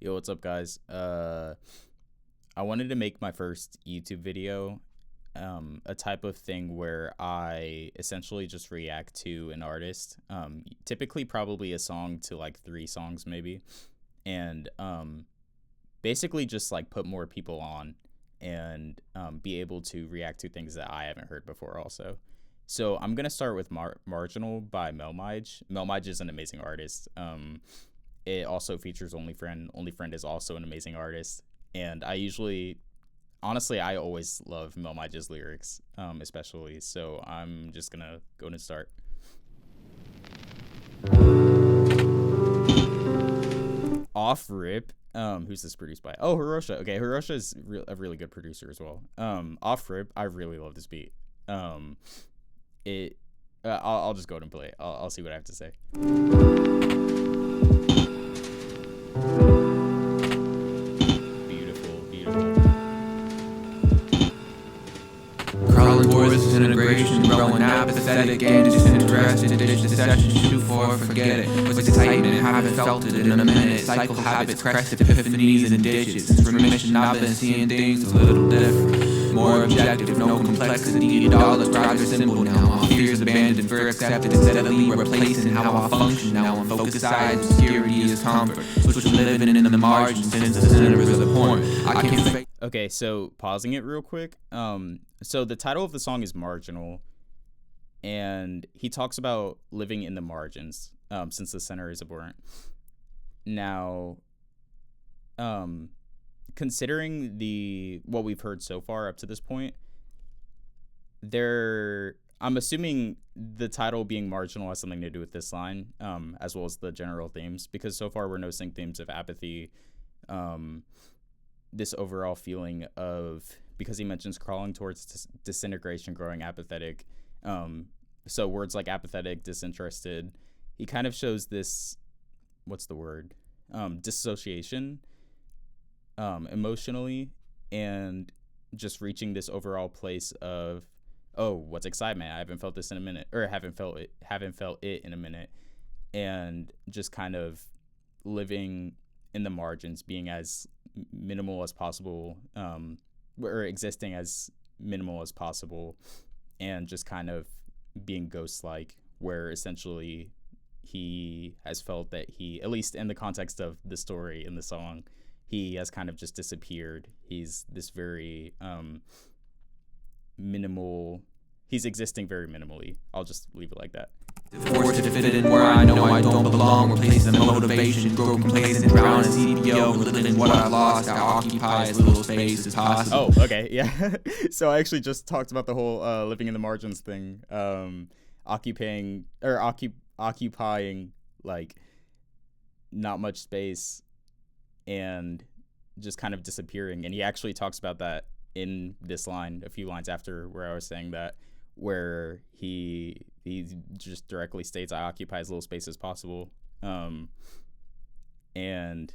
Yo, what's up, guys? I wanted to make my first YouTube video, a type of thing where I essentially just react to an artist, typically probably a song to like 3 songs maybe, and basically just like put more people on and be able to react to things that I haven't heard before also. So I'm gonna start with Marginal by Melmige. Melmige is an amazing artist. It also features Only Friend. Only Friend is also an amazing artist. And honestly, I always love Melmige's lyrics, especially. So I'm just gonna go and start. Off Rip. Who's this produced by? Oh, Hirosha. Okay, Hirosha is a really good producer as well. Off Rip, I really love this beat. I'll just go ahead and play it. I'll see what I have to say. Crawling towards disintegration, growing apathetic and disinterested. Ditch the session, shoot for, forget it. Was excitement, haven't felt it in a minute. Cycle habits, crested epiphanies and ditches. Since remission, I've been seeing things a little different. More objective, no complexity. Dollars rather simple now. All fears abandoned for acceptance, steadily replacing how I function now. On focus side, security is comfort. Switch living in the margins since the center is the point. I can't fake. Okay, so pausing it real quick. So the title of the song is Marginal, and he talks about living in the margins, since the center is abhorrent. Now, considering what we've heard so far up to this point, I'm assuming the title being Marginal has something to do with this line, as well as the general themes, because so far we're noticing themes of apathy, this overall feeling of, because he mentions crawling towards disintegration, growing apathetic. So words like apathetic, disinterested, he kind of shows this, what's the word? Dissociation, emotionally, and just reaching this overall place of, oh, what's excitement? I haven't felt this in a minute, or haven't felt it in a minute. And just kind of living in the margins, being as minimal as possible, or existing as minimal as possible, and just kind of being ghost-like, where essentially he has felt that he, at least in the context of the story in the song, he has kind of just disappeared. He's this very minimal, he's existing very minimally. I'll just leave it like that. Forced to fit in where I know I don't belong. Replace the motivation, grow complacent, drown in CPO. Living in what I lost, I occupy as little space as possible. Oh, okay, yeah. So I actually just talked about the whole living in the margins thing. Occupying like not much space and just kind of disappearing. And he actually talks about that in this line, a few lines after where I was saying that, where he just directly states, I occupy as little space as possible. And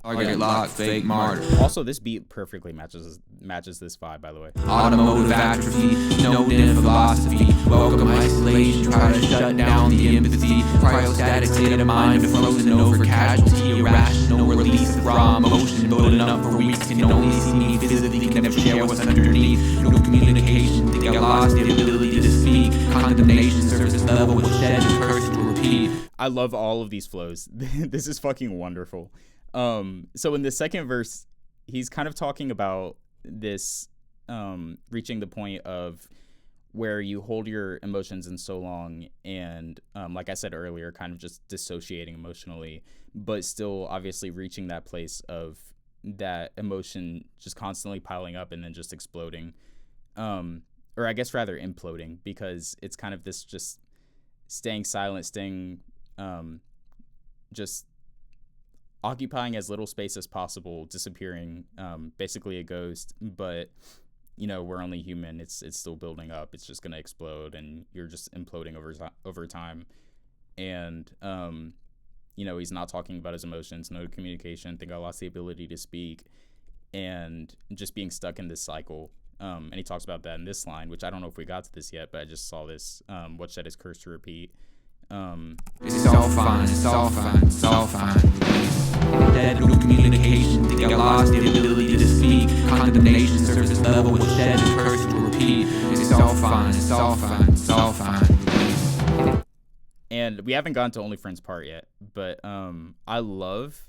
Target lock, fake martyr. Also, this beat perfectly matches this vibe, by the way. Automotive atrophy, no in philosophy. Welcome isolation, try to shut down the empathy. Cryostatic state of mind, a frozen over casualty. Irrational release of raw emotion, building up for weeks. Can only see me physically, can never share what's underneath. No communication, think I lost the ability to speak. Condemnation, surface level, with shed and curse to repeat. I love all of these flows. This is fucking wonderful. So in the second verse, he's kind of talking about this, reaching the point of where you hold your emotions in so long and, like I said earlier, kind of just dissociating emotionally, but still obviously reaching that place of that emotion just constantly piling up and then just exploding, or I guess rather imploding, because it's kind of this just staying silent, just occupying as little space as possible, disappearing, basically a ghost, but we're only human. It's still building up. It's just gonna explode, and you're just imploding over time. And he's not talking about his emotions, no communication. I think I lost the ability to speak, and just being stuck in this cycle. And he talks about that in this line, which I don't know if we got to this yet, but I just saw this. What shed is cursed to repeat. It's all fine, it's all fine, it's all fine. Dead, no communication. condemnation surface level will shed the curse will repeat. It's all fine, it's all fine, it's all fine. And we haven't gotten to Only Friends part yet, but I love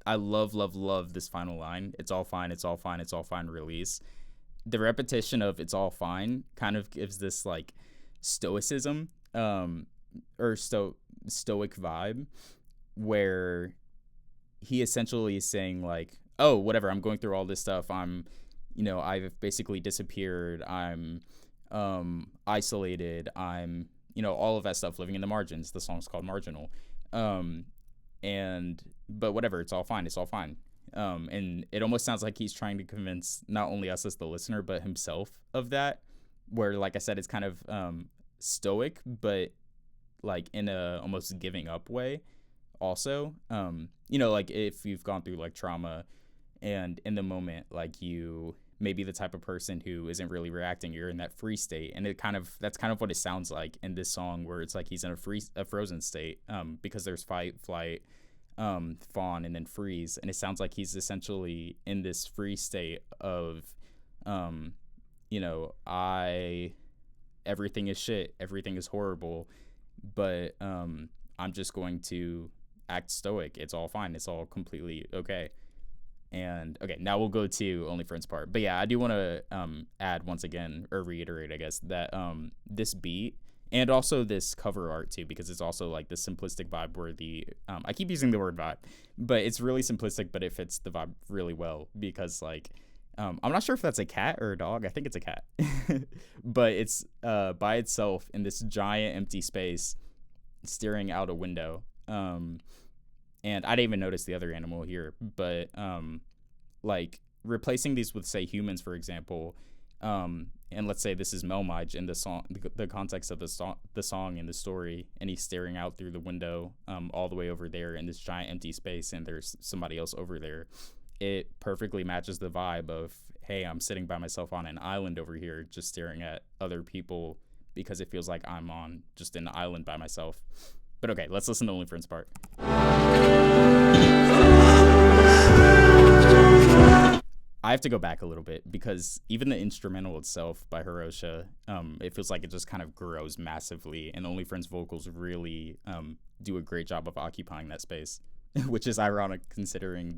this final line. It's all fine, it's all fine, it's all fine release. The repetition of it's all fine kind of gives this like stoicism or stoic vibe, where he essentially is saying like, oh, whatever, I'm going through all this stuff, I've basically disappeared, I'm isolated, I'm all of that stuff, living in the margins. The song's called Marginal. But whatever, it's all fine, it's all fine. And it almost sounds like he's trying to convince not only us as the listener, but himself of that, where, like I said, it's kind of stoic, but like in a almost giving up way also. Like if you've gone through like trauma and in the moment, like you may be the type of person who isn't really reacting, you're in that free state, and that's kind of what it sounds like in this song, where it's like he's in a frozen state, because there's fight, flight, fawn, and then freeze, and it sounds like he's essentially in this free state of everything is shit, everything is horrible, but I'm just going to act stoic, it's all fine, it's all completely okay. And okay, now we'll go to Only Friends part. But yeah, I do want to add once again, or reiterate, I guess, that this beat and also this cover art too, because it's also like the simplistic vibe where I keep using the word vibe, but it's really simplistic, but it fits the vibe really well, because like I'm not sure if that's a cat or a dog. I think it's a cat. But it's by itself in this giant empty space staring out a window. And I didn't even notice the other animal here, but like replacing these with, say, humans, for example, and let's say this is Melmage in the song, the context of the song and the story, and he's staring out through the window all the way over there in this giant empty space, and there's somebody else over there. It perfectly matches the vibe of, hey, I'm sitting by myself on an island over here, just staring at other people, because it feels like I'm on just an island by myself. But okay, let's listen to Only Friends part. I have to go back a little bit, because even the instrumental itself by Hirosha, it feels like it just kind of grows massively, and Only Friends vocals really do a great job of occupying that space, which is ironic considering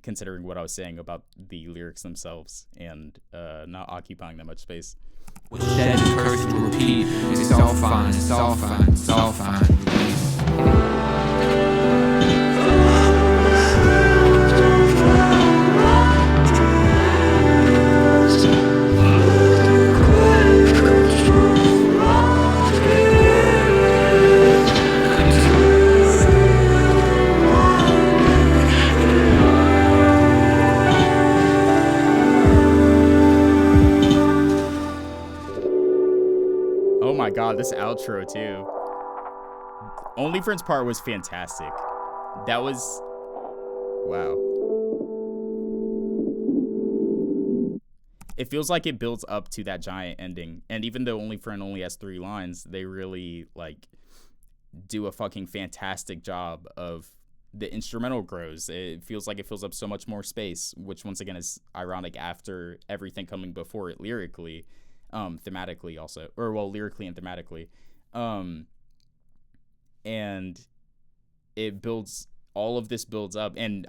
considering what I was saying about the lyrics themselves and not occupying that much space. Which shed the curse will repeat. It's all fine, it's all fine, it's all fine. Oh my god, this outro too. Only Friends part was fantastic. That was, wow. It feels like it builds up to that giant ending, and even though Only Friend only has 3 lines, they really like do a fucking fantastic job of, the instrumental grows. It feels like it fills up so much more space, which once again is ironic after everything coming before it lyrically. Thematically also, or well, lyrically and thematically, and it builds, all of this builds up, and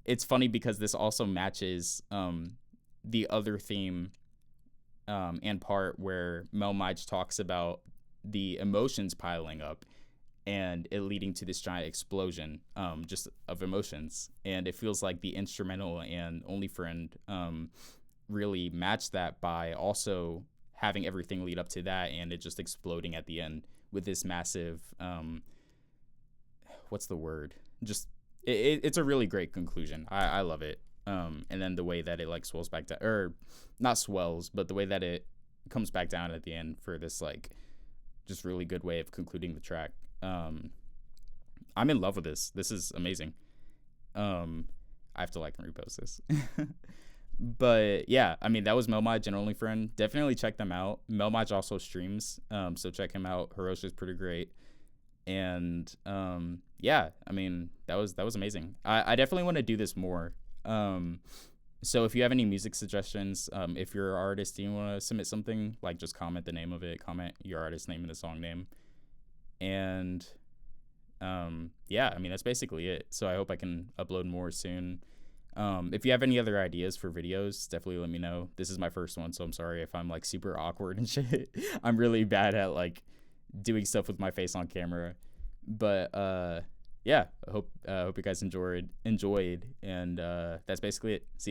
it's funny because this also matches the other theme and part where Melmage talks about the emotions piling up and it leading to this giant explosion just of emotions, and it feels like the instrumental and Only Friend really match that by also having everything lead up to that and it just exploding at the end with this massive what's the word, just it's a really great conclusion. I love it. And then the way that it like swells back down, or not swells, but the way that it comes back down at the end for this like just really good way of concluding the track. I'm in love with this is amazing. I have to like and repost this. But yeah, I mean, that was Melmage and Only Friend. Definitely check them out. Melmage also streams, so check him out. Hirosha is pretty great. And yeah, I mean, that was amazing. I definitely want to do this more. So if you have any music suggestions, if you're an artist and you want to submit something, like just comment the name of it, comment your artist name and the song name. And yeah, I mean, that's basically it. So I hope I can upload more soon. If you have any other ideas for videos, definitely let me know. This is my first one, so I'm sorry if I'm like super awkward and shit. I'm really bad at like doing stuff with my face on camera. But yeah, I hope you guys enjoyed, and that's basically it. See ya.